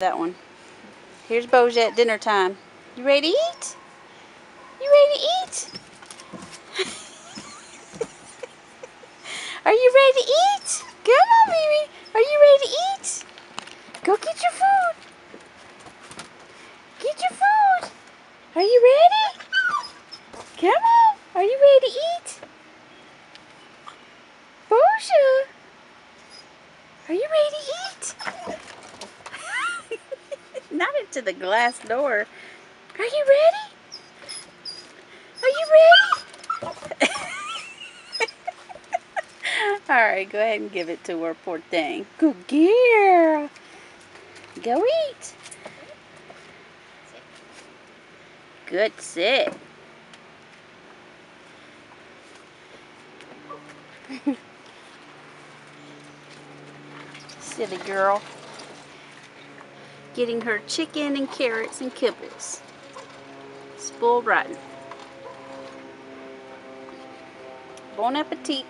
That one. Here's Boja at dinner time. You ready to eat? You ready to eat? Are you ready to eat? Come on, baby. Are you ready to eat? Go get your food. Get your food. Are you ready? Come on. Are you ready to eat? Boja. Are you ready to eat? Not into the glass door. Are you ready? Are you ready? Alright, go ahead and give it to her, poor thing. Good girl. Go eat. Good sit. Silly girl. Getting her chicken and carrots and kibbles. Spoiled rotten. Bon appetit.